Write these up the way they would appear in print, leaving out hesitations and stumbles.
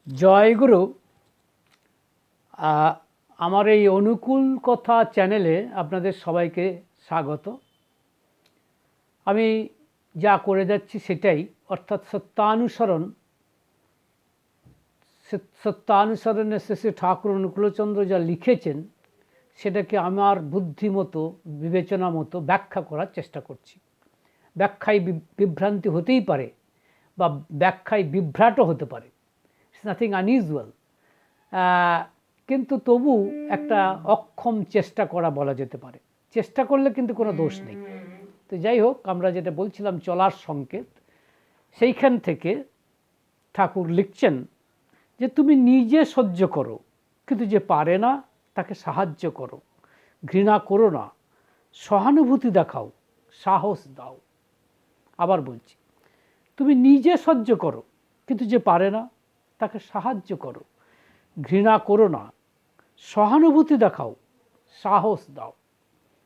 জয়গুরু। আমার এই অনুকূল কথা চ্যানেলে আপনাদের সবাইকে স্বাগত। আমি যা করে যাচ্ছি সেটাই, অর্থাৎ সত্যানুসরণে শেষে ঠাকুর অনুকূলচন্দ্র যা লিখেছেন সেটাকে আমার বুদ্ধিমতো বিবেচনা মতো ব্যাখ্যা করার চেষ্টা করছি। ব্যাখ্যায় বিভ্রান্তি হতেই পারে বা ব্যাখ্যায় বিভ্রাটও হতে পারে, ইটস নাথিং আনইউজুয়াল, কিন্তু তবু একটা অক্ষম চেষ্টা করা বলা যেতে পারে। চেষ্টা করলে কিন্তু কোনো দোষ নেই। তো যাই হোক, আমরা যেটা বলছিলাম চলার সংকেত, সেইখান থেকে ঠাকুর লিখছেন যে তুমি নিজে সহ্য করো, কিন্তু যে পারে না তাকে সাহায্য করো, ঘৃণা করো না, সহানুভূতি দেখাও, সাহস দাও। আবার বলছি, তুমি নিজে সহ্য করো, কিন্তু যে পারে না তাকে সাহায্য করো, ঘৃণা করো না, সহানুভূতি দেখাও, সাহস দাও।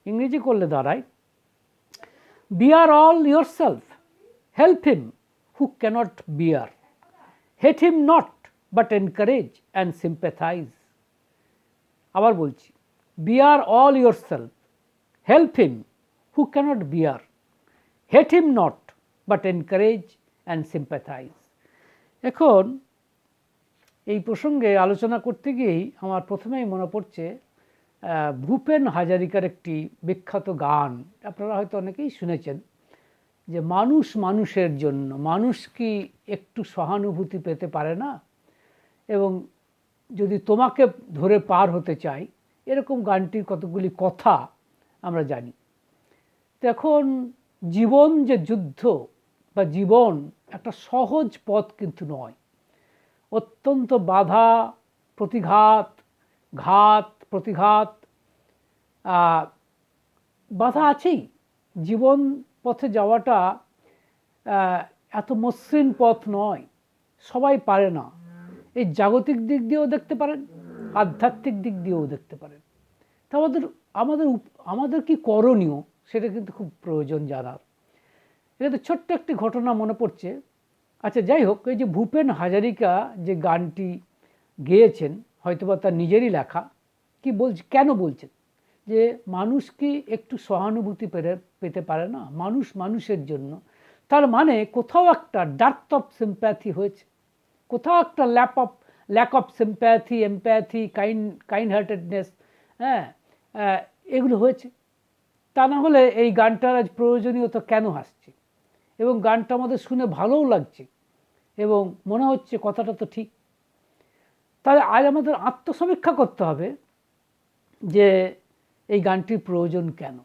ইংরেজি করলে দাঁড়ায়, bear all yourself, help him who cannot bear, hate him not but encourage and sympathize. আবার বলছি, bear all yourself, help him who cannot bear, hate him not but encourage and sympathize. এখন এই প্রসঙ্গে আলোচনা করতে গিয়েই আমার প্রথমেই মনে পড়ছে ভূপেন হাজারিকার একটি বিখ্যাত গান, আপনারা হয়তো অনেকেই শুনেছেন, যে মানুষ মানুষের জন্য, মানুষ কি একটু সহানুভূতি পেতে পারে না, এবং যদি তোমাকে ধরে পার হতে চাই, এরকম গানটির কতগুলি কথা আমরা জানি। এখন জীবন যে যুদ্ধ বা জীবন একটা সহজ পথ কিন্তু নয়, অত্যন্ত বাধা প্রতিঘাত, প্রতিঘাত, বাধা আছেই। জীবন পথে যাওয়াটা এত মসৃণ পথ নয়, সবাই পারে না। এই জাগতিক দিক দিয়েও দেখতে পারেন, আধ্যাত্মিক দিক দিয়েও দেখতে পারেন। তা আমাদের আমাদের কি করণীয় সেটা কিন্তু খুব প্রয়োজন জানার। এটা ছোট্ট একটি ঘটনা মনে পড়ছে। আচ্ছা, যাই হোক, এই যে ভূপেন হাজারিকা যে গানটি গেয়েছেন, হয়তোবা তার নিজেরই লেখা, কি বলছে, কেন বলছেন যে মানুষ কি একটু সহানুভূতি পেতে পারে না, মানুষ মানুষের জন্য। তার মানে কোথাও একটা ডার্থ অফ সিম্প্যাথি হয়েছে, কোথাও একটা lack of sympathy, empathy, kind heartedness, হ্যাঁ, এগুলো হয়েছে। তা না হলে এই গানটার আজ প্রয়োজনীয়তা কেন আসছে, এবং গানটা আমাদের শুনে ভালোও লাগছে এবং মনে হচ্ছে কথাটা তো ঠিক। তাহলে আজ আমাদের আত্মসমীক্ষা করতে হবে যে এই গানটির প্রয়োজন কেন,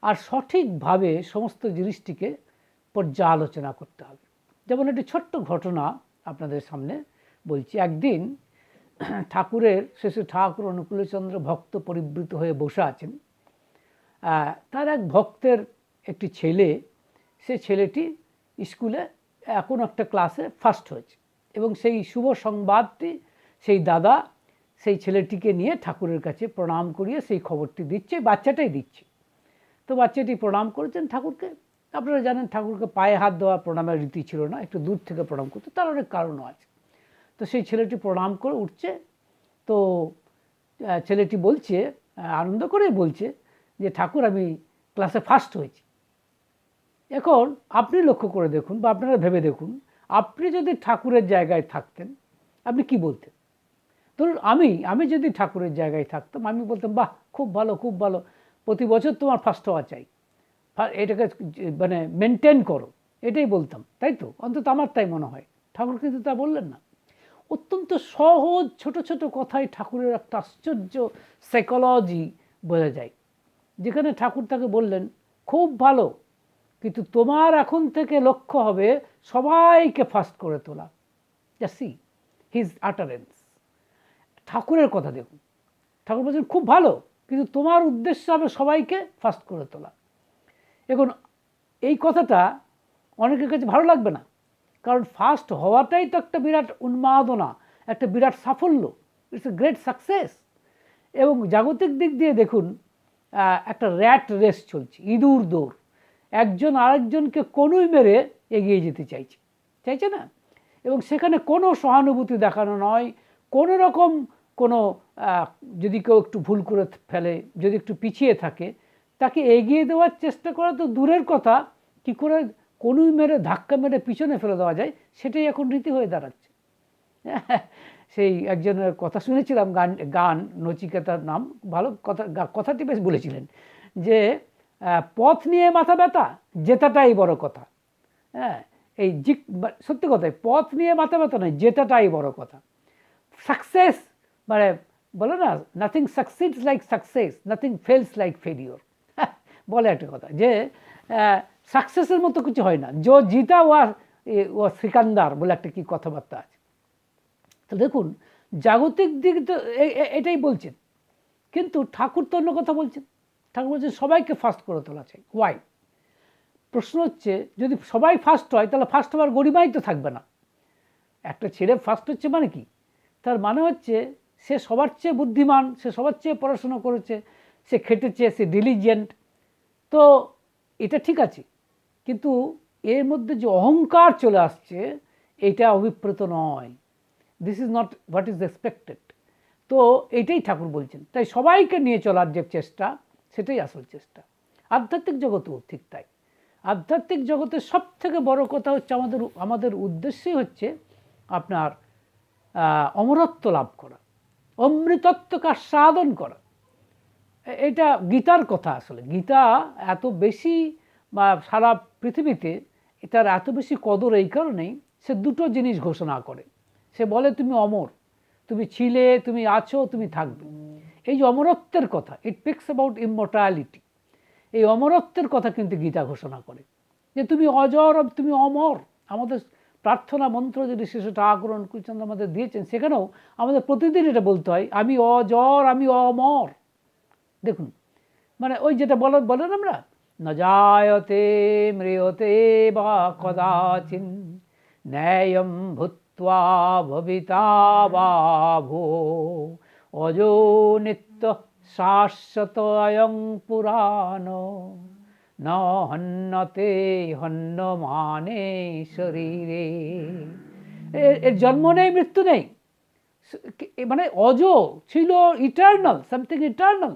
আর সঠিকভাবে সমস্ত জিনিসটিকে পর্যালোচনা করতে হবে। যেমন একটি ছোট্ট ঘটনা আপনাদের সামনে বলছি। একদিন ঠাকুরের শেষে ঠাকুর অনুকূলচন্দ্র ভক্ত পরিবৃত হয়ে বসে আছেন। তার এক ভক্তের একটি ছেলে, সে ছেলেটি স্কুলে কোনো একটা ক্লাসে ফার্স্ট হয়েছে, এবং সেই শুভ সংবাদটি সেই দাদা সেই ছেলেটিকে নিয়ে ঠাকুরের কাছে প্রণাম করিয়ে সেই খবরটি দিচ্ছে, বাচ্চাটাই দিচ্ছে। তো বাচ্চাটি প্রণাম করেছেন ঠাকুরকে। আপনারা জানেন ঠাকুরকে পায়ে হাত দেওয়া প্রণামের রীতি ছিল না, একটু দূর থেকে প্রণাম করতে, তার অনেক কারণও আছে। তো সেই ছেলেটি প্রণাম করে উঠছে, তো ছেলেটি বলছে, আনন্দ করে বলছে যে ঠাকুর, আমি ক্লাসে ফার্স্ট হয়েছি। এখন আপনি লক্ষ্য করে দেখুন বা আপনারা ভেবে দেখুন, আপনি যদি ঠাকুরের জায়গায় থাকতেন আপনি কি বলতেন? ধরুন আমি যদি ঠাকুরের জায়গায় থাকতাম, আমি বলতাম, বাহ, খুব ভালো, খুব ভালো, প্রতি বছর তোমার ফার্স্ট হওয়া চাই, এটাকে মানে মেনটেন করো, এটাই বলতাম, তাই তো? অন্তত আমার তাই মনে হয়। ঠাকুর কিন্তু তা বললেন না। অত্যন্ত সহজ ছোট ছোট কথায় ঠাকুরের একটা আশ্চর্য সাইকোলজি বোঝা যায়, যেখানে ঠাকুর তাকে বললেন, খুব ভালো, কিন্তু তোমার এখন থেকে লক্ষ্য হবে সবাইকে ফার্স্ট করে তোলা। Just see his utterance. ঠাকুরের কথা দেখুন, ঠাকুর বলছেন খুব ভালো, কিন্তু তোমার উদ্দেশ্য হবে সবাইকে ফার্স্ট করে তোলা। এখন এই কথাটা অনেকের কাছে ভালো লাগবে না, কারণ ফার্স্ট হওয়াটাই তো একটা বিরাট উন্মাদনা, একটা বিরাট সাফল্য, ইটস এ গ্রেট সাকসেস। এবং জাগতিক দিক দিয়ে দেখুন, একটা র্যাট রেস চলছে, ইঁদুর দৌড়, একজন আরেকজনকে কনুই মেরে এগিয়ে যেতে চাইছে না? এবং সেখানে কোনো সহানুভূতি দেখানো নয়, কোনো রকম কোনো যদি কেউ একটু ভুল করে ফেলে, যদি একটু পিছিয়ে থাকে, তাকে এগিয়ে দেওয়ার চেষ্টা করা তো দূরের কথা, কি করে কনুই মেরে ধাক্কা মেরে পিছনে ফেলে দেওয়া যায় সেটাই এখন রীতি হয়ে দাঁড়াচ্ছে। সেই একজনের কথা শুনেছিলাম, গান নচিকেতার নাম, ভালো কথাটি বেশ বলেছিলেন যে পথ নিয়ে মাথা ব্যথা, জেতাটাই বড় কথা। হ্যাঁ, এই সত্যি কথাই পথ নিয়ে মাথা ব্যথা নয়, জেতাটাই বড় কথা। সাকসেস মানে বলে না, nothing succeeds like success, nothing fails like failure, বলে একটা কথা যে সাকসেসের মতো কিছু হয় না, জো জিতা ও সিকান্দার বলে একটা কি কথাবার্তা আছে। তো দেখুন, জাগতিক দিক তো এটাই বলছেন, কিন্তু ঠাকুর তো অন্য কথা বলছেন। ঠাকুর বলছেন সবাইকে ফার্স্ট করে তোলা চাই। ওয়াই? প্রশ্ন হচ্ছে, যদি সবাই ফার্স্ট হয় তাহলে ফার্স্ট হওয়ার গরিমাই তো থাকবে না। একটা ছেলে ফার্স্ট হচ্ছে মানে কি? তার মানে হচ্ছে সে সবার চেয়ে বুদ্ধিমান, সে সবার চেয়ে পড়াশোনা করেছে, সে খেটেছে, সে ডিলিজেন্ট। তো এটা ঠিক আছে, কিন্তু এর মধ্যে যে অহংকার চলে আসছে, এটা অভিপ্রেত নয়। This is not what is expected. তো এটাই ঠাকুর বলছেন। তাই সবাইকে নিয়ে চলার যে চেষ্টা, সেটাই আসল চেষ্টা। আধ্যাত্মিক জগতেও ঠিক তাই। আধ্যাত্মিক জগতের সব থেকে বড় কথা হচ্ছে আমাদের উদ্দেশ্যই হচ্ছে আপনার অমরত্ব লাভ করা, অমৃতত্বকে সাধন করা। এটা গীতার কথা। আসলে গীতা এত বেশি বা সারা পৃথিবীতে এটার এত বেশি কদর এই কারণেই, সে দুটো জিনিস ঘোষণা করে। সে বলে তুমি অমর, তুমি ছিলে, তুমি আছো, তুমি থাকবে। এই যে অমরত্বের কথা, ইট স্পিক্স অ্যাবাউট ইমমর্টালিটি। এই অমরত্বের কথা কিন্তু গীতা ঘোষণা করে যে তুমি অজর, তুমি অমর। আমাদের প্রার্থনা মন্ত্র যেটি শিশু ঠাকুর অনুকূলচন্দ্র আমাদের দিয়েছেন, সেখানেও আমাদের প্রতিদিন এটা বলতে হয়, আমি অজর, আমি অমর। দেখুন, মানে ওই যেটা বলেন আমরা, ন জায়তে ম্রিয়তে বা কদাচিন, ন্যায়ম ভূত্বা ভবিতা বা ভো, অজো নিত্য শাশ্বত অয়ং পুরাণ, ন হন্যতে হন্যমানে শরীরে। এর জন্ম নেই, মৃত্যু নেই, মানে অজ ছিল, eternal, something eternal,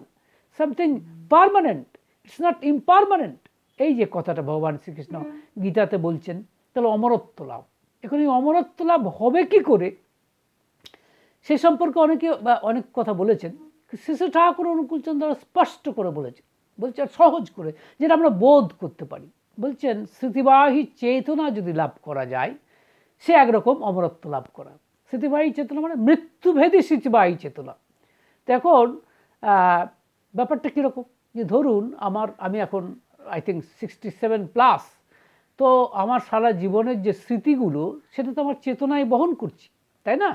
something permanent, it's not impermanent. এই যে কথাটা ভগবান শ্রীকৃষ্ণ গীতাতে বলছেন, তাহলে অমরত্ব লাভ। এখন এই অমরত্ব লাভ হবে কি করে, সে সম্পর্কে অনেক কথা বলেছেন। শিশু ঠাকুর অনুকূলচন্দ্র স্পষ্ট করে বলেছেন, বলছেন সহজ করে, যেটা আমরা বোধ করতে পারি। বলছেন স্মৃতিবাহী চেতনা যদি লাভ করা যায়, সে একরকম অমরত্ব লাভ করা। স্মৃতিবাহী চেতনা মানে মৃত্যুভেদী স্মৃতিবাহী চেতনা। তো এখন ব্যাপারটা কীরকম, যে ধরুন আমি এখন আই থিঙ্ক 67+, তো আমার সারা জীবনের যে স্মৃতিগুলো, সেটা তো আমার চেতনায় বহন করছি, তাই না?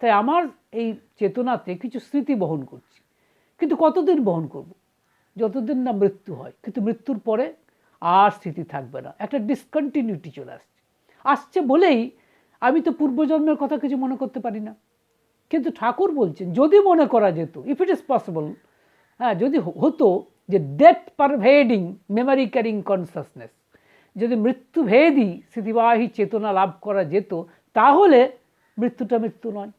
তাই আমার এই চেতনাতে কিছু স্মৃতি বহন করছি, কিন্তু কতদিন বহন করব? যতদিন না মৃত্যু হয়। কিন্তু মৃত্যুর পরে আর স্মৃতি থাকবে না, একটা ডিসকন্টিনিউটি চলে আসছে বলেই আমি তো পূর্বজন্মের কথা কিছু মনে করতে পারি না। কিন্তু ঠাকুর বলছেন যদি মনে করা যেত, ইফ ইট ইজ পসিবল, হ্যাঁ, যদি হতো যে ডেথ পারভেডিং মেমোরি ক্যারিং কনসাসনেস, যদি মৃত্যুভেদী স্মৃতিবাহী চেতনা লাভ করা যেত, তাহলে মৃত্যুটা মৃত্যু নয়,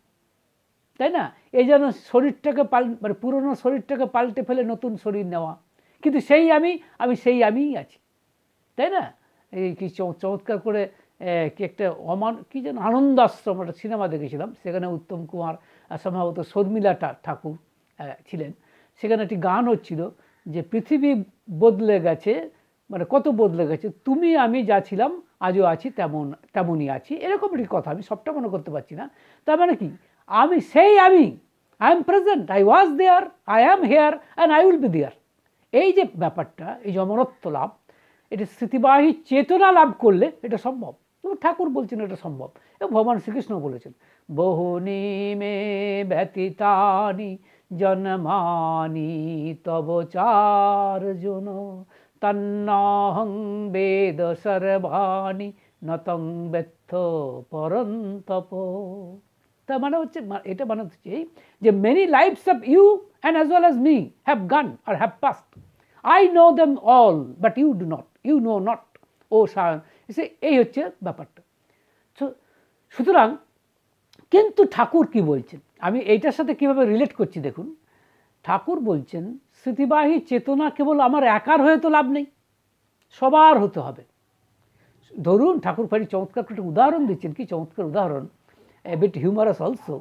তাই না? এই যেন শরীরটাকে মানে পুরনো শরীরটাকে পাল্টে ফেলে নতুন শরীর নেওয়া, কিন্তু সেই আমি সেই আমিই আছি, তাই না? এই কি চমৎকার করে কি একটা কি যেন আনন্দ আশ্রম, একটা সিনেমা দেখেছিলাম, সেখানে উত্তম কুমার সম্ভবত শর্মিলা ঠাকুর ছিলেন। সেখানে একটি গান হচ্ছিল যে পৃথিবী বদলে গেছে, মানে কত বদলে গেছে, তুমি আমি যা ছিলাম আজও আছি তেমনই আছি, এরকম একটি কথা। আমি সবটা মনে করতে পারছি না। তার মানে কি, আমি সেই I am present, I was there, I am here and I will be there. এই যে ব্যাপারটা, এই যে অমরত্ব লাভ, এটা স্মৃতিবাহী চেতনা লাভ করলে এটা সম্ভব। ঠাকুর বলছেন এটা সম্ভব, এবং ভগবান শ্রীকৃষ্ণ বলেছেন, বহুনি মে ব্যতীতানি জন্মানি তব চার্জুন, তন্নাহং বেদ সর্বাণি নতং বেত্থ পরন্তপ। তার মানে হচ্ছে, এটা মানে হচ্ছে যে many lives of you and as well as me have gone আর have passed, I know them all, but you do not, you know not. ও সায়ন, এই হচ্ছে ব্যাপারটা। সুতরাং কিন্তু ঠাকুর কি বলছেন, আমি এইটার সাথে কিভাবে রিলেট করছি দেখুন। ঠাকুর বলছেন স্মৃতিবাহী চেতনা কেবল আমার একার হয়ে তো লাভ নেই, সবার হতে হবে। ধরুন ঠাকুর ভারী চমৎকার একটা উদাহরণ দিচ্ছেন, কি চমৎকার উদাহরণ, এ বিট হিউমারাস অলসো।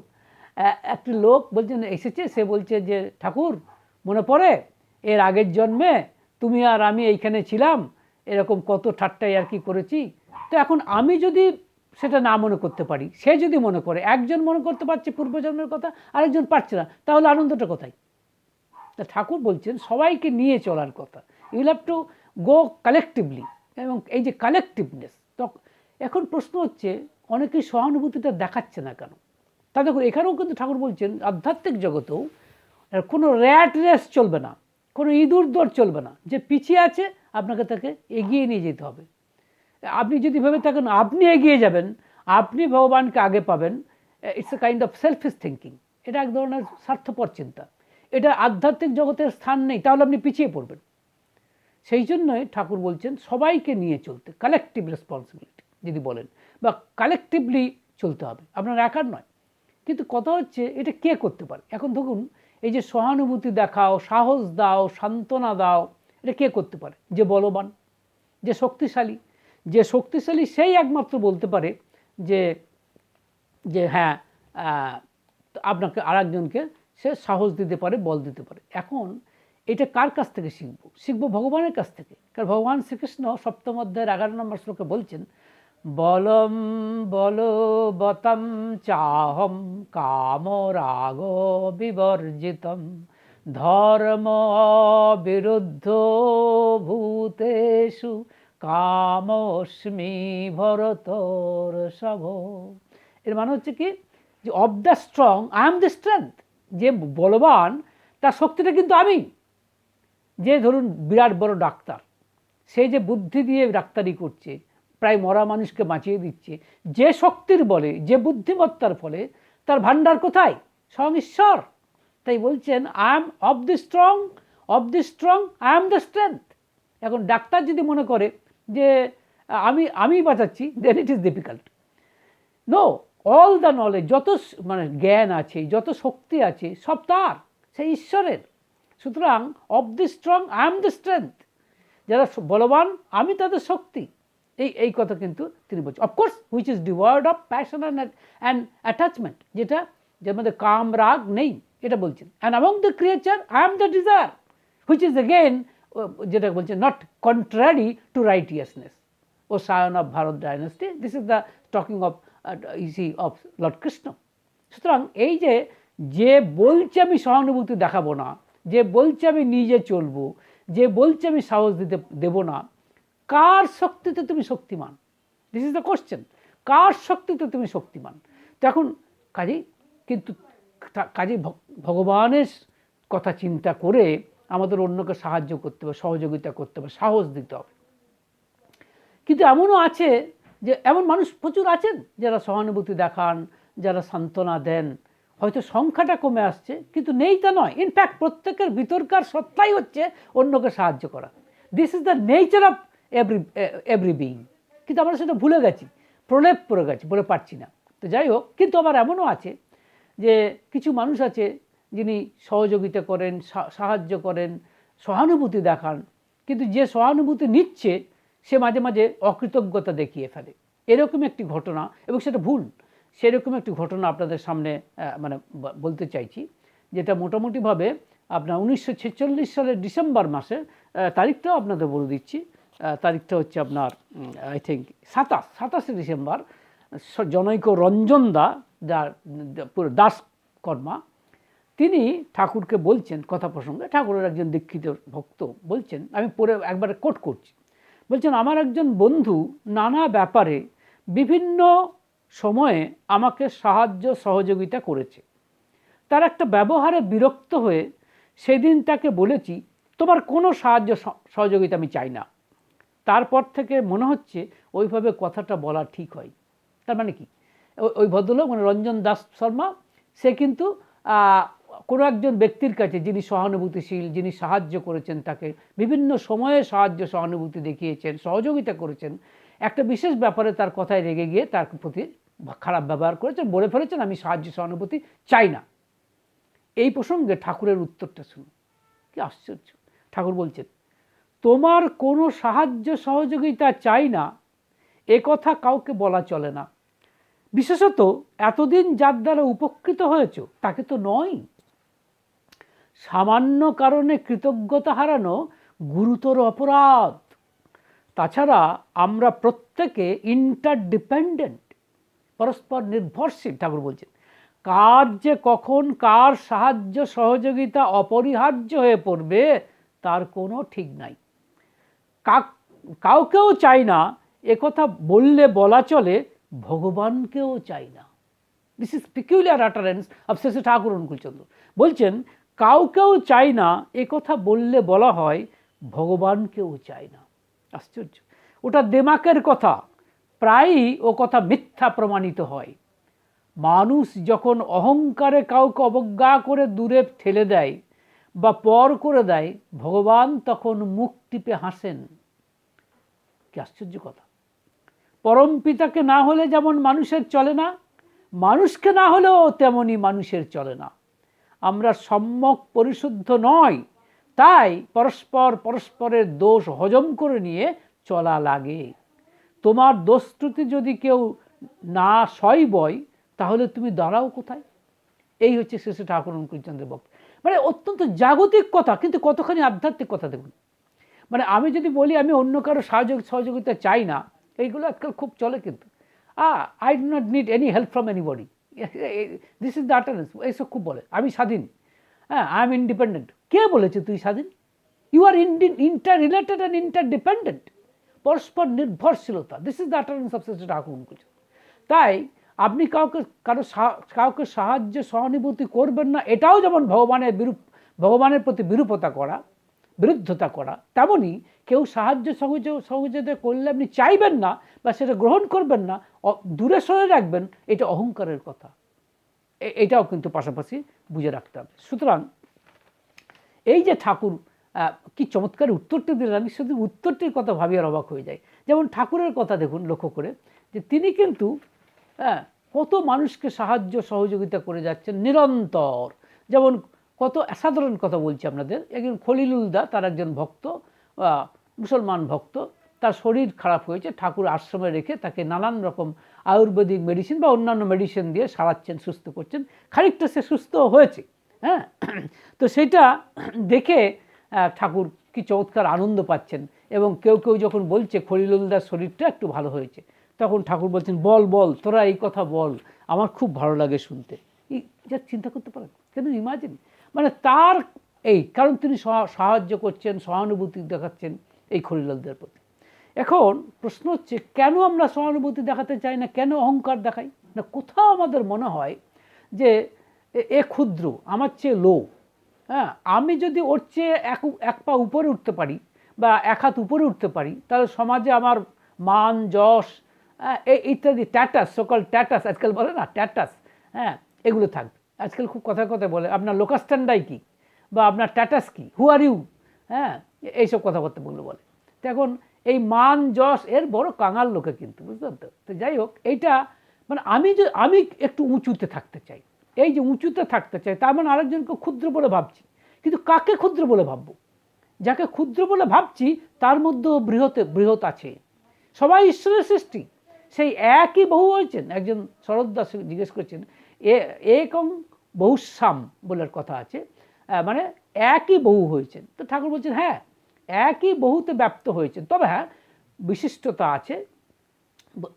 একটি লোক বলছেন এসেছে, সে বলছে যে ঠাকুর মনে পড়ে এর আগের জন্মে তুমি আর আমি এইখানে ছিলাম, এরকম কত ঠাট্টাই আর কি করেছি। তো এখন আমি যদি সেটা না মনে করতে পারি, সে যদি মনে করে, একজন মনে করতে পারছে পূর্বজন্মের কথা, আরেকজন পারছে না, তাহলে আনন্দটা কোথায়? তা ঠাকুর বলছেন সবাইকে নিয়ে চলার কথা, you'll have to go collectively. এবং এই যে কালেকটিভনেস, তো এখন প্রশ্ন হচ্ছে অনেকেই সহানুভূতিটা দেখাচ্ছে না কেন? তা দেখুন এখানেও কিন্তু ঠাকুর বলছেন আধ্যাত্মিক জগতেও কোনো র্যাট রেস চলবে না, কোনো ইঁদুর দৌড় চলবে না। যে পিছিয়ে আছে আপনাকে তাকে এগিয়ে নিয়ে যেতে হবে। আপনি যদি ভেবে থাকেন আপনি এগিয়ে যাবেন, আপনি ভগবানকে আগে পাবেন, it's a kind of selfish thinking. এটা এক ধরনের স্বার্থপর চিন্তা, এটা আধ্যাত্মিক জগতের স্থান নেই, তাহলে আপনি পিছিয়ে পড়বেন। সেই জন্যই ঠাকুর বলছেন সবাইকে নিয়ে চলতে, কালেকটিভ রেসপন্সিবিলিটি যদি বলেন, বা কালেকটিভলি চলতে হবে, আপনার একার নয়। কিন্তু কথা হচ্ছে এটা কে করতে পারে? এখন ধরুন এই যে সহানুভূতি দেখাও, সাহস দাও, সান্ত্বনা দাও, এটা কে করতে পারে? যে বলবান, যে শক্তিশালী। যে শক্তিশালী সেই একমাত্র বলতে পারে যে যে হ্যাঁ আপনাকে আরেকজনকে সে সাহস দিতে পারে, বল দিতে পারে। এখন এটা কার কাছ থেকে শিখবো? শিখবো ভগবানের কাছ থেকে। কারণ ভগবান শ্রীকৃষ্ণ সপ্তম অধ্যায়ের 11 নম্বর শ্লোকে বলছেন বলম বলবতম চাহম কাম রাগ বিবর্জিতম ধর্ম বিরুদ্ধ ভূতেষু কামস্মি ভরতর্ষভ। এর মানে হচ্ছে কি, যে of the strong I am the strength. যে বলবান তার শক্তিটা কিন্তু আমি। যে ধরুন বিরাট বড় ডাক্তার, সে যে বুদ্ধি দিয়ে ডাক্তারি করছে, প্রায় মরা মানুষকে বাঁচিয়ে দিচ্ছে, যে শক্তির বলে, যে বুদ্ধিমত্তার ফলে, তার ভান্ডার কোথায়? স্বয়ং ঈশ্বর। তাই বলছেন I am of the strong, of the strong I am the strength. এখন ডাক্তার যদি মনে করে যে আমি বাঁচাচ্ছি, then it is difficult. No, all the knowledge, যত মানে জ্ঞান আছে, যত শক্তি আছে, সব তার, সেই ঈশ্বরের। সুতরাং of the strong I am the strength. যারা বলবান আমি তাদের শক্তি, এই কথা কিন্তু তিনি বলছেন। Of course which is devoid of passion and attachment, যেটা যার মধ্যে কাম রাগ নেই, এটা বলছেন। And among the creature I am the desire, which is again যেটা বলছেন not contrary to righteousness O scion of Bharat dynasty. This is the talking of ইসি অফ লর্ড কৃষ্ণ। সুতরাং এই যে বলছে আমি সহানুভূতি দেখাবো না, যে বলছে আমি নিজে চলবো, যে বলছে আমি সাহস দেব না, কার শক্তিতে তুমি শক্তিমান? This is the question. কার শক্তিতে তুমি শক্তিমান? তো এখন কাজেই ভগবানের কথা চিন্তা করে আমাদের অন্যকে সাহায্য করতে হবে, সহযোগিতা করতে হবে, সাহস দিতে হবে। কিন্তু এমনও আছে যে এমন মানুষ প্রচুর আছেন যারা সহানুভূতি দেখান, যারা সান্ত্বনা দেন। হয়তো সংখ্যাটা কমে আসছে, কিন্তু নেই তা নয়। ইনফ্যাক্ট প্রত্যেকের ভিতরকার সত্তাই হচ্ছে অন্যকে সাহায্য করা। This is the nature of every being. কিন্তু আমরা সেটা ভুলে গেছি, প্রলেপ পড়ে গেছি, বলে পারছি না। তো যাই হোক, কিন্তু আবার এমনও আছে যে কিছু মানুষ আছে যিনি সহযোগিতা করেন, সাহায্য করেন, সহানুভূতি দেখান, কিন্তু যে সহানুভূতি নিচ্ছে সে মাঝে মাঝে অকৃতজ্ঞতা দেখিয়ে ফেলে। এরকম একটি ঘটনা, এবং সেটা ভুল, সেরকম একটি ঘটনা আপনাদের সামনে মানে বলতে চাইছি, যেটা মোটামুটিভাবে আপনার 1946 সালের ডিসেম্বর মাসে, তারিখটাও আপনাদের বলে দিচ্ছি, তারিখটা হচ্ছে আপনার আই থিঙ্ক 27 ডিসেম্বর। জনৈক রঞ্জন যার পুরো দাসকর্মা, তিনি ঠাকুরকে বলছেন কথা প্রসঙ্গে, ঠাকুরের একজন দীক্ষিত ভক্ত বলছেন, আমি পরে একবার কোট করছি, বলছেন আমার একজন বন্ধু নানা ব্যাপারে বিভিন্ন সময়ে আমাকে সাহায্য সহযোগিতা করেছে। তার একটা ব্যবহারে বিরক্ত হয়ে সেদিন তাকে বলেছি তোমার কোনো সাহায্য সহযোগিতা আমি চাই না। তারপর থেকে মনে হচ্ছে ওইভাবে কথাটা বলা ঠিক হয়। তার মানে কি, ওই ভদ্রলোক মানে রঞ্জন দাস শর্মা, সে কিন্তু কোনো একজন ব্যক্তির কাছে যিনি সহানুভূতিশীল, যিনি সাহায্য করেছেন, তাকে বিভিন্ন সময়ে সহানুভূতি দেখিয়েছেন, সহযোগিতা করেছেন, একটা বিশেষ ব্যাপারে তার কথায় রেগে গিয়ে তার প্রতি খারাপ ব্যবহার করেছেন, বলে ফেলেছেন আমি সাহায্য সহানুভূতি চাই না। এই প্রসঙ্গে ঠাকুরের উত্তরটা শুনুন, কি আশ্চর্য। ঠাকুর বলছেন, তোমার কোনো সাহায্য সহযোগিতা চাই না এ কথা কাউকে বলা চলে না, বিশেষত এতদিন যার দ্বারা উপকৃত হয়েছ তাকে তো নয়। সামান্য কারণে কৃতজ্ঞতা হারানো গুরুতর অপরাধ। তাছাড়া আমরা প্রত্যেকে ইন্টারডিপেন্ডেন্ট, পরস্পর নির্ভরশীল। ঠাকুর বলছেন, কার যে কখন কার সাহায্য সহযোগিতা অপরিহার্য হয়ে পড়বে তার কোনো ঠিক নাই। কাউকেও চাই না একথা বললে বলা চলে, ভগবানকেও চাই না। This is peculiar utterance of Shri Thakur Anukulchandra. বলছেন, কাউকেও চাই না একথা বললে বলা হয়, ভগবানকেও চাই না। আশ্চর্য। ওটা দেমাকের কথা, প্রায়ই ও কথা মিথ্যা প্রমাণিত হয়। মানুষ যখন অহংকারে কাউকে অবজ্ঞা করে দূরে ঠেলে দেয় বা পর করে দেয়, ভগবান তখন মুখ টিপে হাসেন। কি আশ্চর্য কথা। পরম পিতাকে না হলে যেমন মানুষের চলে না, মানুষকে না হলেও তেমনি মানুষের চলে না। আমরা সম্যক পরিশুদ্ধ নয়, তাই পরস্পরের দোষ হজম করে নিয়ে চলা লাগে। তোমার দোষ ত্রুটি যদি কেউ না সয় বয়, তাহলে তুমি দাঁড়াও কোথায়? এই হচ্ছে শ্রী ঠাকুর অনুকূলচন্দ্রের বক্তব্য। মানে অত্যন্ত জাগতিক কথা, কিন্তু কতখানি আধ্যাত্মিক কথা দেখুন। মানে আমি যদি বলি আমি অন্য কারো সহযোগিতা চাই না, এইগুলো আজকাল খুব চলে। কিন্তু I do not need any help from anybody, this is the utterance. এইসব খুব বলে আমি স্বাধীন, হ্যাঁ, আই এম ইন্ডিপেন্ডেন্ট। কে বলেছে তুই স্বাধীন? You are interrelated and interdependent, পরস্পর নির্ভরশীলতা। This is the utterance of Shri Thakur Anukulchandra. তাই আপনি কাউকে সাহায্য সহানুভূতি করবেন না, এটাও যেমন ভগবানের প্রতি বিরুদ্ধতা করা, তেমনি কেউ সাহায্য সহযোগিতা করলে আপনি চাইবেন না বা সেটা গ্রহণ করবেন না, দূরে সরে রাখবেন, এটা অহংকারের কথা। এটাও কিন্তু পাশাপাশি বুঝে রাখতে হবে। সুতরাং এই যে ঠাকুর কি চমৎকার উত্তরটি দিলেন, আমি শুধু উত্তরটির কথা ভাবি আর অবাক হয়ে যাই। যেমন ঠাকুরের কথা দেখুন, লক্ষ্য করে, যে তিনি কিন্তু কত মানুষকে সাহায্য সহযোগিতা করে যাচ্ছেন নিরন্তর। যেমন কত সাধারণ কথা বলছি আপনাদের, একজন খলিলুলদা, তার একজন ভক্ত, মুসলমান ভক্ত, তার শরীর খারাপ হয়েছে, ঠাকুর আশ্রমে রেখে তাকে নানান রকম আয়ুর্বেদিক মেডিসিন বা অন্যান্য মেডিসিন দিয়ে সারাচ্ছেন, সুস্থ করছেন। খানিকটা সে সুস্থ হয়েছে, হ্যাঁ। তো সেটা দেখে ঠাকুর কি চমৎকার আনন্দ পাচ্ছেন। এবং কেউ কেউ যখন বলছে খলিলুলদার শরীরটা একটু ভালো হয়েছে, তখন ঠাকুর বলছেন, বল তোরা এই কথা বল, আমার খুব ভালো লাগে শুনতে। যা চিন্তা করতে পারেন, কেন ইমাজিন। মানে তার কারণ তিনি সাহায্য করছেন, সহানুভূতি দেখাচ্ছেন এই খলিলুলদার প্রতি। এখন প্রশ্ন হচ্ছে, কেন আমরা সহানুভূতি দেখাতে চাই না, কেন অহংকার দেখাই না? কোথাও আমাদের মনে হয় যে এ ক্ষুদ্র, আমার চেয়ে লো, হ্যাঁ, আমি যদি ওর চেয়ে এক পা উপরে উঠতে পারি বা এক হাত উপরে উঠতে পারি, তাহলে সমাজে আমার মান যশ ইত্যাদি ট্যাটাস, সকল ট্যাটাস, আজকাল বলে না ট্যাটাস, হ্যাঁ, এগুলো থাকবে। আজকাল খুব কথায় বলে আপনার লোকাস্ট্যান্ডাই কি বা আপনার ট্যাটাস কি, হু আর ইউ, হ্যাঁ, এইসব কথাবার্তা বলে। তো এখন এই মান যশ এর বড় কাঙাল লোকে কিন্তু, বুঝলেন তো। তো যাই হোক, এইটা মানে আমি একটু উঁচুতে থাকতে চাই। এই যে উঁচুতে থাকতে চাই, তার মানে আরেকজনকে ক্ষুদ্র বলে ভাবছি। কিন্তু কাকে ক্ষুদ্র বলে ভাববো? যাকে ক্ষুদ্র বলে ভাবছি তার মধ্যেও বৃহৎ আছে। সবাই ঈশ্বরের সৃষ্টি, সেই একই বহু হয়েছেন। একজন শরৎ দাস জিজ্ঞেস করছেন, একং বহুশ্যাম বলার কথা আছে, মানে একই বহু হয়েছেন। তো ঠাকুর বলছেন, হ্যাঁ, একই বহুতে ব্যপ্ত হয়েছেন, তবে হ্যাঁ বিশিষ্টতা আছে,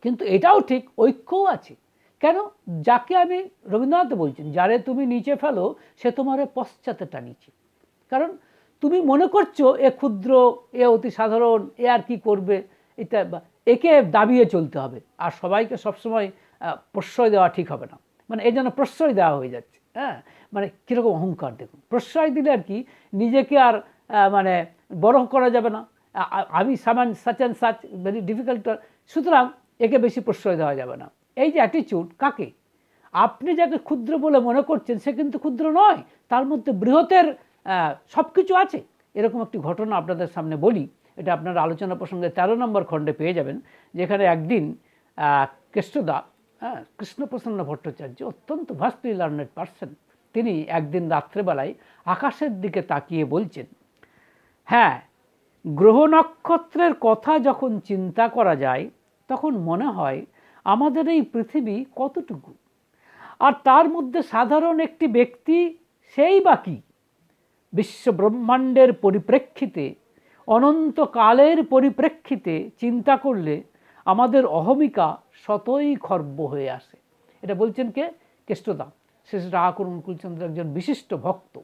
কিন্তু এটাও ঠিক ঐক্যও আছে। কেন? যাকে আমি, রবীন্দ্রনাথ বলছেন, যারে তুমি নিচে ফেলো সে তোমার পশ্চাতে টানিছে। কারণ তুমি মনে করছো এ ক্ষুদ্র, এ অতি সাধারণ, এ আর কি করবে, এটা একে দাবিয়ে চলতে হবে। আর সবাইকে সবসময় প্রশ্রয় দেওয়া ঠিক হবে না। মানে এই জন্য প্রশ্রয় দেওয়া হয়ে যাচ্ছে, হ্যাঁ। মানে কীরকম অহংকার দেখুন। প্রশ্রয় দিলে আর কি নিজেকে আর মানে বড় করা যাবে না। আমি সামান such and such, very difficult. সুতরাং একে বেশি প্রশ্রয় দেওয়া যাবে না। এই যে অ্যাটিচিউড, কাকে আপনি যাকে ক্ষুদ্র বলে মনে করছেন সে কিন্তু ক্ষুদ্র নয়, তার মধ্যে বৃহতের সব কিছু আছে। এরকম একটি ঘটনা আপনাদের সামনে বলি, এটা আপনার আলোচনা প্রসঙ্গে 13 নম্বর খণ্ডে পেয়ে যাবেন। যেখানে একদিন কেষ্টদা হ্যাঁ, কৃষ্ণপ্রসন্ন ভট্টাচার্য অত্যন্ত ভাস্টলি লার্নেড পার্সন। তিনি একদিন রাত্রেবেলায় আকাশের দিকে তাকিয়ে বলছেন, হ্যাঁ, গ্রহ নক্ষত্রের কথা যখন চিন্তা করা যায় তখন মনে হয় আমাদের এই পৃথিবী কতটুকু, আর তার মধ্যে সাধারণ একটি ব্যক্তি সেই বাকি। বিশ্ব ব্রহ্মাণ্ডের পরিপ্রেক্ষিতে, অনন্তকালের পরিপ্রেক্ষিতে চিন্তা করলে আমাদের অহমিকা শতই খর্ব হয়ে আসে। এটা বলছেন কে? কেষ্টদা, শ্রী ঠাকুর অনুকূলচন্দ্র একজন বিশিষ্ট ভক্ত।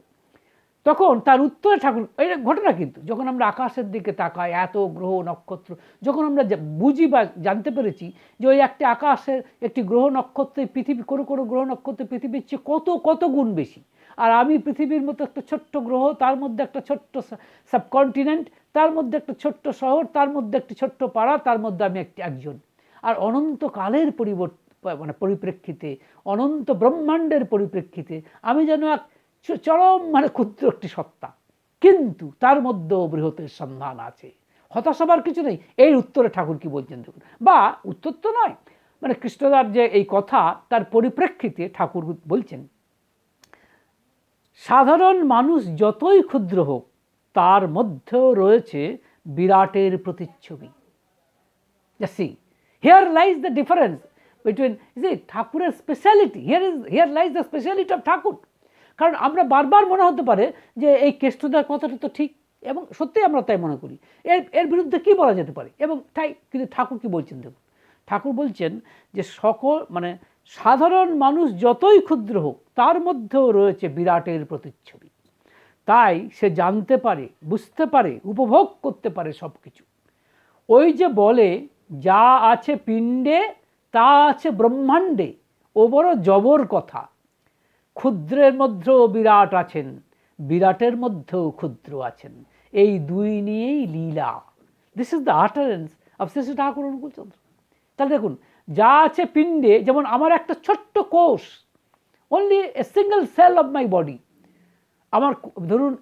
তখন তার উত্তরে ঠাকুর, এটা ঘটনা কিন্তু, যখন আমরা আকাশের দিকে তাকাই, এত গ্রহ নক্ষত্র, যখন আমরা বুঝি বা জানতে পেরেছি যে ওই একটি আকাশের একটি গ্রহ নক্ষত্রে পৃথিবী, কোনো কোনো গ্রহ নক্ষত্র পৃথিবীর চেয়ে কত কত গুণ বেশি, আর আমি পৃথিবীর মতো একটা ছোট্ট গ্রহ, তার মধ্যে একটা ছোট্ট সাবকন্টিনেন্ট, তার মধ্যে একটা ছোট্ট শহর, তার মধ্যে একটি ছোট্ট পাড়া, তার মধ্যে আমি একজন, আর অনন্তকালের পরিপ্রেক্ষিতে, অনন্ত ব্রহ্মাণ্ডের পরিপ্রেক্ষিতে আমি যেন এক চরম ক্ষুদ্র একটি সত্তা, কিন্তু তার মধ্যেও বৃহতের সন্ধান আছে। হতাশ হবার কিছু নেই। এই উত্তরে ঠাকুর কি বলছেন দেখুন, বা উত্তর তো নয়, কৃষ্ণদার যে এই কথা, তার পরিপ্রেক্ষিতে ঠাকুর বলছেন, সাধারণ মানুষ যতই ক্ষুদ্র হোক তার মধ্যেও রয়েছে বিরাটের প্রতিচ্ছবি। See, here lies the difference between, ঠাকুরের speciality, here lies the speciality of ঠাকুর। কারণ আমরা বারবার মনে হতে পারে যে এই কেষ্টদার কথাটা তো ঠিক, এবং সত্যিই আমরা তাই মনে করি, এর বিরুদ্ধে কি বলা যেতে পারে, এবং তাই, কিন্তু ঠাকুর কি বলছেন দেখুন। ঠাকুর বলছেন যে সাধারণ মানুষ যতই ক্ষুদ্র হোক তার মধ্যেও রয়েছে বিরাটের প্রতিচ্ছবি। তাই সে জানতে পারে, বুঝতে পারে, উপভোগ করতে পারে সব কিছু। ওই যে বলে, যা আছে পিণ্ডে তা আছে ব্রহ্মাণ্ডে, ও বড় জবর কথা। ক্ষুদ্রের মধ্যেও বিরাট আছেন, বিরাটের মধ্যেও ক্ষুদ্র আছেন, এই দুই নিয়েই লীলা। This is the utterance of Shri Thakur Anukulchandra. তাহলে দেখুন, যা আছে পিণ্ডে, যেমন আমার একটা ছোট্ট কোষ, only a single cell of my body, আমার ধরুন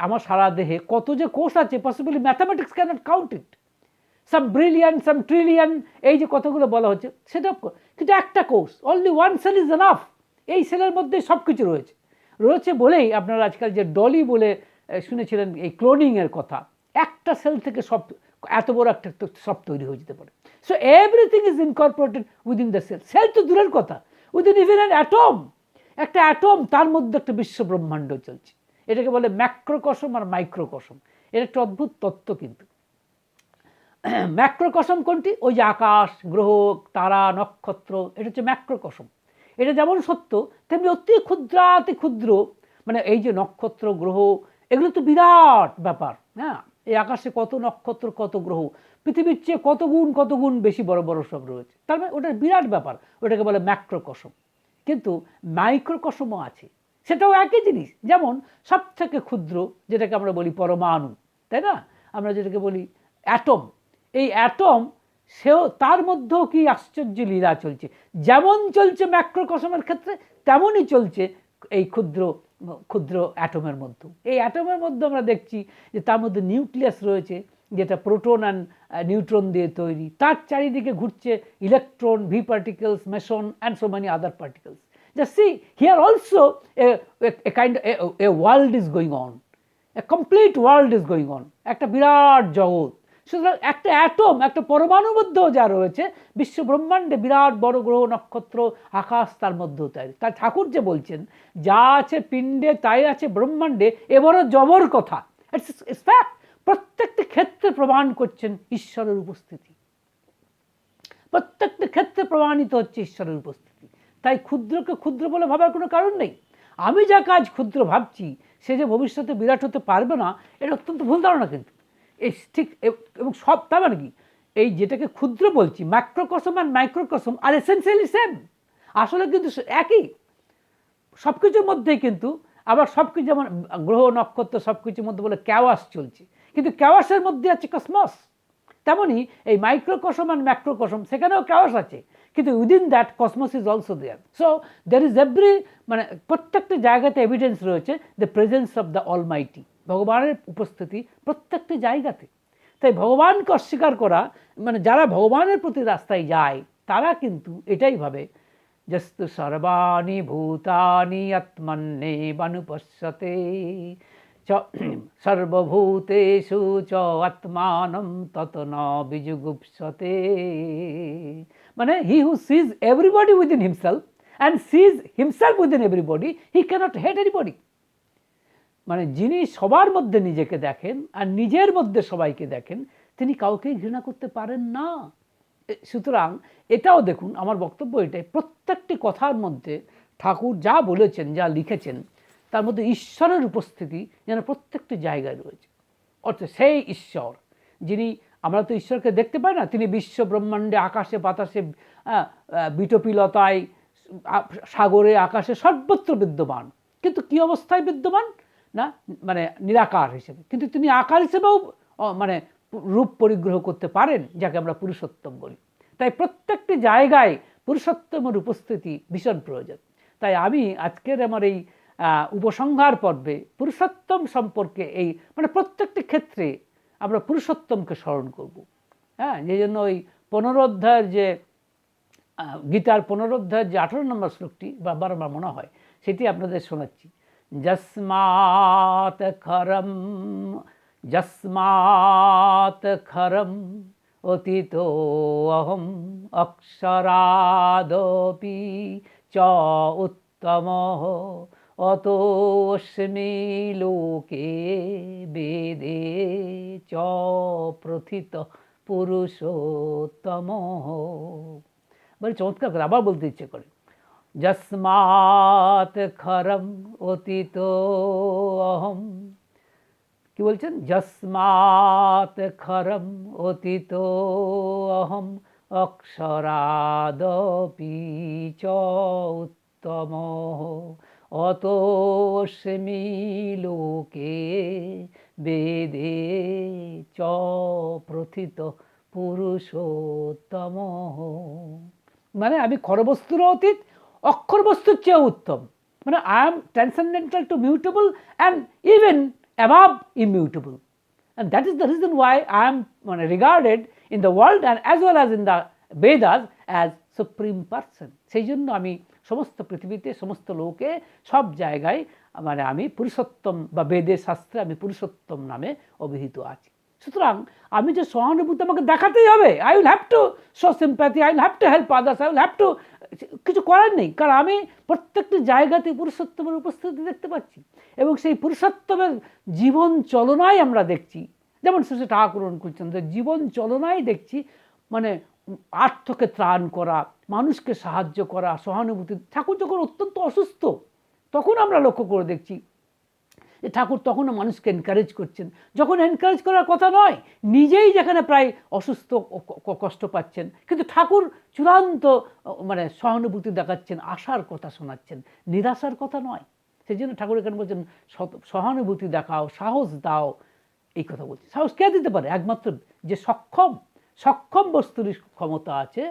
আমার সারা দেহে কত যে কোষ আছে, possibly mathematics cannot count it, some billion, some trillion, এই যে কথাগুলো বলা হচ্ছে সেটা, কিন্তু একটা কোষ, only one cell is enough. এই সেলের মধ্যে সব কিছু রয়েছে বলেই আপনারা আজকাল যে ডলি বলে শুনেছিলেন, এই ক্লোনিংয়ের কথা, একটা সেল থেকে সব, এত বড় একটা সব তৈরি হয়ে যেতে পারে। So everything is incorporated within the cell. Cell তো দূরের কথা, উইদিন ইভেন অ্যান অ্যাটম, একটা অ্যাটম, তার মধ্যে একটা বিশ্ব ব্রহ্মাণ্ড চলছে। এটাকে বলে ম্যাক্রোকসম আর মাইক্রোকসম। এর একটা অদ্ভুত তত্ত্ব কিন্তু। ম্যাক্রোকসম কোনটি? ওই যে আকাশ, গ্রহ, তারা, নক্ষত্র, এটা হচ্ছে ম্যাক্রোকসম। এটা যেমন সত্য, তেমনি অতি ক্ষুদ্রাতি ক্ষুদ্র, এই যে নক্ষত্র, গ্রহ, এগুলো তো বিরাট ব্যাপার। হ্যাঁ, এই আকাশে কত নক্ষত্র, কত গ্রহ, পৃথিবীর চেয়ে কত গুণ বেশি বড় বড় সব রয়েছে, তার মানে ওটা বিরাট ব্যাপার, ওটাকে বলে ম্যাক্রোকসম। কিন্তু মাইক্রোকসমও আছে, সেটাও একই জিনিস। যেমন সব থেকে ক্ষুদ্র যেটাকে আমরা বলি পরমাণু, তাই না, আমরা যেটাকে বলি অ্যাটম, এই অ্যাটম, সেও, তার মধ্যেও কি আশ্চর্য লীলা চলছে। যেমন চলছে ম্যাক্রোকসমের ক্ষেত্রে, তেমনই চলছে এই ক্ষুদ্র ক্ষুদ্র অ্যাটমের মধ্যে। এই অ্যাটমের মধ্যে আমরা দেখছি যে তার মধ্যে নিউক্লিয়াস রয়েছে, যেটা প্রোটন অ্যান্ড নিউট্রন দিয়ে তৈরি, তার চারিদিকে ঘুরছে electron, V particles, Mason and so many other particles. Just see, here also a kind a world is going on, A complete world is going on, একটা বিরাট জগৎ। সুতরাং একটা অ্যাটম, একটা পরমাণুর মধ্যেও যা রয়েছে, বিশ্ব ব্রহ্মাণ্ডে বিরাট বড় গ্রহ, নক্ষত্র, আকাশ, তার মধ্যেও তাই। তাই ঠাকুর যে বলছেন, যা আছে পিণ্ডে তাই আছে ব্রহ্মাণ্ডে, এ বড় জবর কথা। It's fact. প্রত্যেকটি ক্ষেত্রে প্রমাণ করছেন ঈশ্বরের উপস্থিতি, প্রত্যেকটি ক্ষেত্রে প্রমাণিত হচ্ছে ঈশ্বরের উপস্থিতি। তাই ক্ষুদ্রকে ক্ষুদ্র বলে ভাবার কোনো কারণ নেই। আমি যা কাজ ক্ষুদ্র ভাবছি, সে যে ভবিষ্যতে বিরাট হতে পারবে না, এটা অত্যন্ত ভুল ধারণা কিন্তু। এই ঠিক, এবং সব, তার মানে কি, এই যেটাকে ক্ষুদ্র বলছি, ম্যাক্রোকসম আর মাইক্রোকসম আর এসেন্সিয়ালি সেম, আসলে কিন্তু একই সব কিছুর মধ্যেই। কিন্তু আবার সব কিছু, যেমন গ্রহ, নক্ষত্র, সব কিছুর মধ্যে বলে ক্যাওয়াস চলছে, কিন্তু ক্যাওয়াসের মধ্যে আছে কসমস। তেমনই এই মাইক্রোকসম আর ম্যাক্রোকসম, সেখানেও ক্যাওয়াস আছে, কিন্তু within that cosmos is also there. So there is every, প্রত্যেকটি জায়গাতে এভিডেন্স রয়েছে the presence of the Almighty, ভগবানের উপস্থিতি প্রত্যেকটি জায়গাতে। তাই ভগবানকে অস্বীকার করা, যারা ভগবানের প্রতি রাস্তায় যায়, তারা কিন্তু এটাই ভাবে যস্তু সর্বাণি ভূতানি আত্মন্যেবানুপশ্যতে সর্বভূতেষু চ আত্মানম তত ন বিজুগুপ্সতে। মানে he who sees everybody within himself and sees himself within everybody, he cannot hate anybody. মানে যিনি সবার মধ্যে নিজেকে দেখেন আর নিজের মধ্যে সবাইকে দেখেন, তিনি কাউকেই ঘৃণা করতে পারেন না। সুতরাং এটাও দেখুন, আমার বক্তব্য এটাই, প্রত্যেকটি কথার মধ্যে ঠাকুর যা বলেছেন, যা লিখেছেন, তার মধ্যে ঈশ্বরের উপস্থিতি যেন প্রত্যেকটি জায়গায় রয়েছে। অর্থাৎ সেই ঈশ্বর যিনি, আমরা তো ঈশ্বরকে দেখতে পাই না, তিনি বিশ্ব ব্রহ্মাণ্ডে আকাশে বাতাসে বিটপিলতায় সাগরে আকাশে সর্বত্র বিদ্যমান, কিন্তু কি অবস্থায় বিদ্যমান না, মানে নিরাকার হিসেবে, কিন্তু তিনি আকার হিসেবেও মানে রূপ পরিগ্রহ করতে পারেন, যাকে আমরা পুরুষোত্তম বলি। তাই প্রত্যেকটি জায়গায় পুরুষোত্তমের উপস্থিতি ভীষণ প্রয়োজন। তাই আমি আজকের আমার এই উপসংহার পর্বে পুরুষোত্তম সম্পর্কে এই মানে প্রত্যেকটি ক্ষেত্রে আমরা পুরুষোত্তমকে স্মরণ করব। হ্যাঁ, যে জন্য ওই 15 অধ্যায়ের যে গীতার 15 অধ্যায়ের যে 18 নম্বর শ্লোকটি বারবার আমার মনে হয়, সেটি আপনাদের শোনাচ্ছি। যস্মাৎ খরম অতীতো অহম অক্ষরাদপি চ উত্তমঃ অতোস্মি লোকে বেদে চ প্রথিত পুরুষোত্তমঃ। বলে চমৎকার করে আবার বলতে ইচ্ছে করে, যস্মাৎ খরম অতীতো অহম, কি বলছেন, যস্মাৎ খরম অতীতো অহম অক্ষরাদপি চ উত্তমঃ অতোস্মি লোকে বেদে চ প্রথিত পুরুষোত্তমঃ। মানে আমি ক্ষরবস্তুর অতীত, অক্ষর বস্তুর চেয়ে উত্তম। মানে I am transcendental to mutable and even above immutable, and that is the reason why I am regarded in the world and as well as in the Vedas as supreme person. সেই জন্য আমি সমস্ত পৃথিবীতে, সমস্ত লোকে, সব জায়গায় মানে আমি পুরুষোত্তম বা বেদের শাস্ত্রে আমি পুরুষোত্তম নামে অভিহিত আছি। সুতরাং আমি যে সহানুভূতি আমাকে দেখাতেই হবে, I will have to show sympathy, I will have to help others, I will have to, কিছু করার নেই, কারণ আমি প্রত্যেকটি জায়গাতে পুরুষোত্তমের উপস্থিতি দেখতে পাচ্ছি এবং সেই পুরুষোত্তমের জীবন চলনায় আমরা দেখছি। যেমন শ্রী ঠাকুর করছেন যে জীবন চলনায় দেখছি, মানে আর্থকে ত্রাণ করা, মানুষকে সাহায্য করা, সহানুভূতি। ঠাকুর যখন অত্যন্ত অসুস্থ, তখন আমরা লক্ষ্য করে দেখছি যে ঠাকুর তখনও মানুষকে এনকারেজ করছেন, যখন এনকারেজ করার কথা নয়, নিজেই যেখানে প্রায় অসুস্থ, কষ্ট পাচ্ছেন, কিন্তু ঠাকুর চূড়ান্ত মানে সহানুভূতি দেখাচ্ছেন, আশার কথা শোনাচ্ছেন, নিরাশার কথা নয়। সেই জন্য ঠাকুর এখানে বলছেন সহানুভূতি দেখাও, সাহস দাও, এই কথা বলছে। সাহস কে দিতে পারে? একমাত্র যে সক্ষম বস্তুর ক্ষমতা আছে,